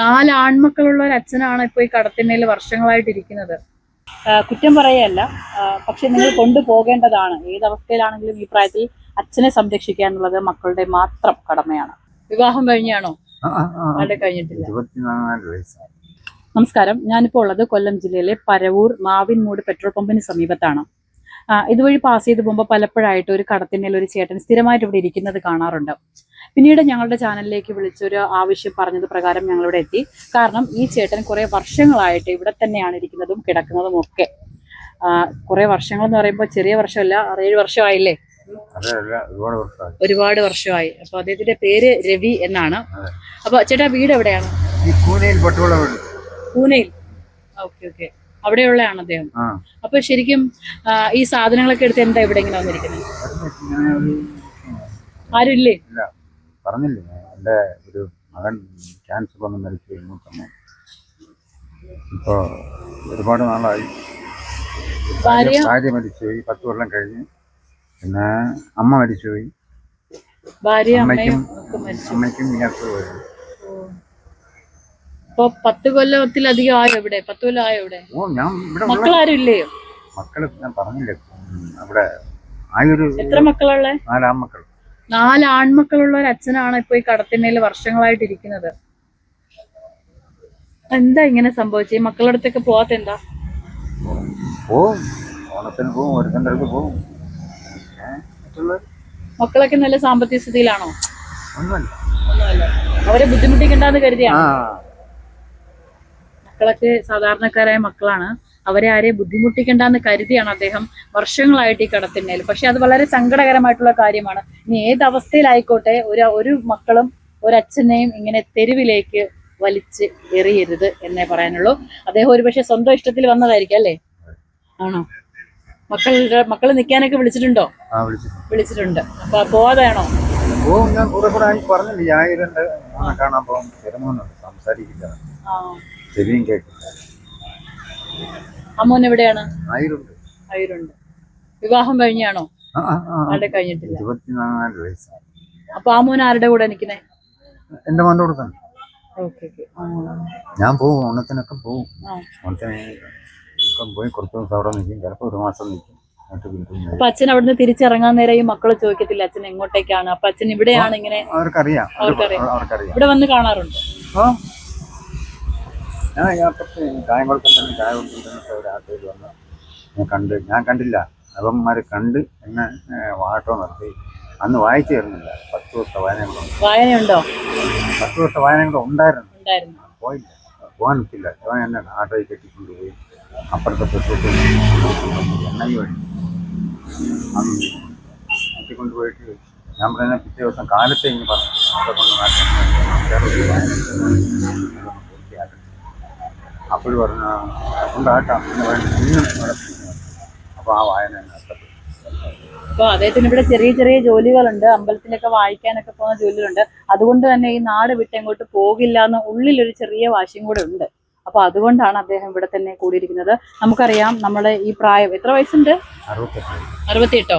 4 ആൺമക്കളുള്ള ഒരു അച്ഛനാണ് ഇപ്പോൾ ഈ കടത്തിണ്ണയിൽ വർഷങ്ങളായിട്ടിരിക്കുന്നത്. കുറ്റം പറയല്ല, പക്ഷെ നിങ്ങൾ കൊണ്ടുപോകേണ്ടതാണ്. ഏതവസ്ഥയിലാണെങ്കിലും ഈ പ്രായത്തിൽ അച്ഛനെ സംരക്ഷിക്കുക എന്നുള്ളത് മക്കളുടെ മാത്രം കടമയാണ്. വിവാഹം കഴിഞ്ഞാണോ? കഴിഞ്ഞിട്ടില്ല. നമസ്കാരം, ഞാനിപ്പോൾ ഉള്ളത് കൊല്ലം ജില്ലയിലെ പരവൂർ മാവിൻമൂട് പെട്രോൾ പമ്പിന് സമീപത്താണ്. ഇതുവഴി പാസ് ചെയ്ത് പോകുമ്പോൾ പലപ്പോഴായിട്ട് ഒരു കടത്തിണ്ണയിൽ ഒരു ചേട്ടൻ സ്ഥിരമായിട്ട് ഇവിടെ ഇരിക്കുന്നത് കാണാറുണ്ട്. പിന്നീട് ഞങ്ങളുടെ ചാനലിലേക്ക് വിളിച്ചൊരു ആവശ്യം പറഞ്ഞത് പ്രകാരം ഞങ്ങളിവിടെ എത്തി. കാരണം ഈ ചേട്ടൻ കുറെ വർഷങ്ങളായിട്ട് ഇവിടെ തന്നെയാണ് ഇരിക്കുന്നതും കിടക്കുന്നതും ഒക്കെ. കുറെ വർഷങ്ങൾ എന്ന് പറയുമ്പോൾ ചെറിയ വർഷമല്ല, 6-7 വർഷമായില്ലേ? ഒരുപാട് വർഷമായി. അപ്പൊ അദ്ദേഹത്തിന്റെ പേര് രവി എന്നാണ്. അപ്പൊ ചേട്ടാ, വീട് എവിടെയാണ്? പൂനെയിൽ. ഓക്കെ ഓക്കെ, അവിടെയുള്ളതാണ് അദ്ദേഹം. അപ്പൊ ശരിക്കും ഈ സാധനങ്ങളൊക്കെ എടുത്ത് എന്താ ഇവിടെ ഇങ്ങനെ വന്നിരിക്കുന്നത്? ആരുമില്ലേ? പറഞ്ഞില്ലേ, എന്റെ ഒരു മകൻ ക്യാൻസർ വന്ന് മരിച്ചു. ഇപ്പോ ഒരുപാട് നാളായി. ഭാര്യ മരിച്ചുപോയി, 10 കൊല്ലം കഴിഞ്ഞ്. പിന്നെ അമ്മ മരിച്ചുപോയി. അമ്മയ്ക്കും ക്യാൻസർ പോയി. ഇപ്പൊ 10 കൊല്ലത്തിലധികം ആയോ ഇവിടെ? 10 കൊല്ലം ആയോ ഇവിടെ? മക്കളാരും ഇല്ലയോ? മക്കള് ഞാൻ പറഞ്ഞില്ലേ, അവിടെ ആയൊരു. എത്ര മക്കളുള്ള? 4 ആൺമക്കൾ. 4 ആൺമക്കളുള്ള ഒരു അച്ഛനാണ് ഇപ്പൊ ഈ കടത്തിണ്ണയിൽ വർഷങ്ങളായിട്ടിരിക്കുന്നത്. എന്താ ഇങ്ങനെ സംഭവിച്ചത്? ഈ മക്കളുടെ അടുത്തൊക്കെ പോവാത്ത എന്താ? പോവും, ഓണത്തിന് പോവും, ഒരുത്തൻ്റെ അടുത്ത് പോവും. മക്കളൊക്കെ നല്ല സാമ്പത്തിക സ്ഥിതിയിലാണോ? ഒന്നുമല്ല. അവരെ ബുദ്ധിമുട്ടിക്കണ്ടെന്ന് കരുതിയാണ്. മക്കളൊക്കെ സാധാരണക്കാരായ മക്കളാണ്. അവരെ ആരെയും ബുദ്ധിമുട്ടിക്കണ്ടെന്ന് കരുതിയാണ് അദ്ദേഹം വർഷങ്ങളായിട്ട് ഈ കടത്തിണ്ണയിൽ. പക്ഷെ അത് വളരെ സങ്കടകരമായിട്ടുള്ള കാര്യമാണ്. ഇനി ഏതവസ്ഥയിലായിക്കോട്ടെ, ഒരു മക്കളും ഒരച്ഛനെയും ഇങ്ങനെ തെരുവിലേക്ക് വലിച്ച് എറിയരുത് എന്നേ പറയാനുള്ളൂ. അദ്ദേഹം ഒരുപക്ഷെ സ്വന്തം ഇഷ്ടത്തിൽ വന്നതായിരിക്കും അല്ലേ? ആണോ? മക്കള് നിൽക്കാനൊക്കെ വിളിച്ചിട്ടുണ്ടോ? വിളിച്ചിട്ടുണ്ട്. അപ്പൊ പോവാതെയാണോ? ഞാൻ പറഞ്ഞില്ലേ, കാണാൻ പോകും. സംസാരിക്കില്ല, ചെവിയും കേൾക്കില്ല. അമ്മോൻ എവിടെയാണ്? ആയിരം. വിവാഹം കഴിഞ്ഞാണോ? കഴിഞ്ഞിട്ടില്ല. 24 വയസ്സായി. അപ്പൊ ആ മോൻ ആരുടെ കൂടെ നിൽക്കുന്നേ? എന്റെ മോന്റെ കൂടെ തന്നെ. ഞാൻ പോവും, ഓണത്തിനൊക്കെ പോവും. ഓണത്തിന് പോയി കുറച്ച് ദിവസം അവിടെ നിൽക്കും, ചിലപ്പോൾ 1 മാസം നിൽക്കും. അപ്പൊ അച്ഛൻ അവിടുന്ന് തിരിച്ചിറങ്ങാൻ നേരം ഈ മക്കള് ചോദിക്കത്തില്ല അച്ഛൻ എങ്ങോട്ടേക്കാണ്? അപ്പൊ അച്ഛൻ ഇവിടെയാണ് ഇങ്ങനെ? അവർക്കറിയാം. ഇവിടെ വന്ന് കാണാറുണ്ട്. ഞാൻ അപ്പുറത്ത് കായംകുളത്തിൽ തന്നെ ഒരാട്ടയിൽ വന്ന് ഞാൻ കണ്ടില്ല. അവന്മാര് കണ്ട് എന്നെ വാട്ടോ നിർത്തി. അന്ന് വായിച്ചു തരുന്നില്ല. 10 ദിവസത്തെ വായനയുണ്ടോ? 10 ദിവസത്തെ വായനകൾ ഉണ്ടായിരുന്നു. പോയില്ല, പോകാൻ നിൽക്കില്ല. അവൻ എന്നെ ആട്ടോയിൽ കെട്ടിക്കൊണ്ടുപോയി അപ്പുറത്തെ പെട്രോട്ട് എണ്ണയും വഴി അന്ന് കെട്ടിക്കൊണ്ടുപോയിട്ട് ഞാൻ പറയുന്ന പിറ്റേ ദിവസം കാലത്തെ ഇങ്ങനെ പറഞ്ഞു അവിടെ കൊണ്ട് അപ്പോഴും പറഞ്ഞ കൊണ്ടാട്ടാം എന്ന് പറയുന്നത് ഇന്നും നടത്തിക്കുന്നത്. അപ്പോൾ ആ വായന നഷ്ടപ്പെട്ടു. അപ്പൊ അദ്ദേഹത്തിന് ഇവിടെ ചെറിയ ചെറിയ ജോലികളുണ്ട്, അമ്പലത്തിലൊക്കെ വായിക്കാനൊക്കെ പോകുന്ന ജോലികളുണ്ട്. അതുകൊണ്ട് തന്നെ ഈ നാട് വിട്ട് എങ്ങോട്ട് പോകില്ല എന്ന് ഉള്ളിലൊരു ചെറിയ വാശിയും കൂടെ ഉണ്ട്. അപ്പൊ അതുകൊണ്ടാണ് അദ്ദേഹം ഇവിടെ തന്നെ കൂടിയിരിക്കുന്നത്. നമുക്കറിയാം, നമ്മുടെ ഈ പ്രായം എത്ര വയസ്സുണ്ട്? 68.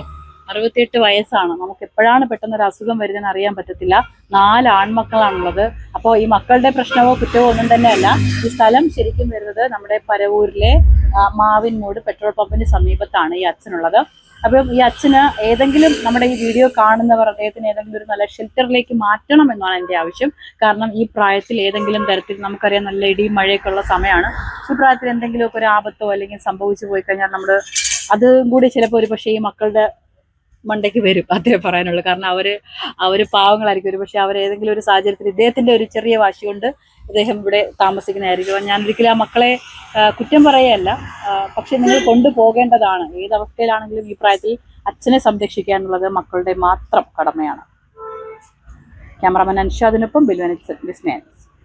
68 വയസ്സാണ്. നമുക്ക് എപ്പോഴാണ് പെട്ടെന്ന് ഒരു അസുഖം വരുന്നതെന്ന് അറിയാൻ പറ്റത്തില്ല. 4 ആൺമക്കളാണുള്ളത്. അപ്പോൾ ഈ മക്കളുടെ പ്രശ്നമോ കുറ്റമോ ഒന്നും തന്നെയല്ല. ഈ സ്ഥലം ശരിക്കും വരുന്നത് നമ്മുടെ പരവൂരിലെ മാവിൻമൂട് പെട്രോൾ പമ്പിന് സമീപത്താണ് ഈ അച്ഛനുള്ളത്. അപ്പം ഈ അച്ഛന് ഏതെങ്കിലും നമ്മുടെ ഈ വീഡിയോ കാണുന്നവർ അദ്ദേഹത്തിന് ഏതെങ്കിലും ഒരു നല്ല ഷെൽട്ടറിലേക്ക് മാറ്റണം എന്നാണ് എൻ്റെ ആവശ്യം. കാരണം ഈ പ്രായത്തിൽ ഏതെങ്കിലും തരത്തിൽ നമുക്കറിയാം നല്ല ഇടിയും മഴയൊക്കെ ഉള്ള സമയമാണ്. ഈ പ്രായത്തിൽ എന്തെങ്കിലുമൊക്കെ ഒരു ആപത്തോ അല്ലെങ്കിൽ സംഭവിച്ചു പോയി കഴിഞ്ഞാൽ നമ്മൾ അതും കൂടി ചിലപ്പോൾ ഒരു പക്ഷേ ഈ മക്കളുടെ മണ്ടയ്ക്ക് വരും. അതേ പറയാനുള്ളൂ. കാരണം അവര് പാവങ്ങളായിരിക്കും. ഒരു പക്ഷെ അവരേതെങ്കിലും ഒരു സാഹചര്യത്തിൽ ഇദ്ദേഹത്തിന്റെ ഒരു ചെറിയ വാശി കൊണ്ട് ഇദ്ദേഹം ഇവിടെ താമസിക്കുന്നതായിരിക്കും. ഞാൻ ഒരിക്കലും ആ മക്കളെ കുറ്റം പറയല്ല, പക്ഷെ നിങ്ങൾ കൊണ്ടുപോകേണ്ടതാണ്. ഏതവസ്ഥയിലാണെങ്കിലും ഈ പ്രായത്തിൽ അച്ഛനെ സംരക്ഷിക്കുക എന്നുള്ളത് മക്കളുടെ മാത്രം കടമയാണ്. ക്യാമറമാൻ അൻഷാദിനൊപ്പം ബിൽവനിസ് വിസ്മയൻ.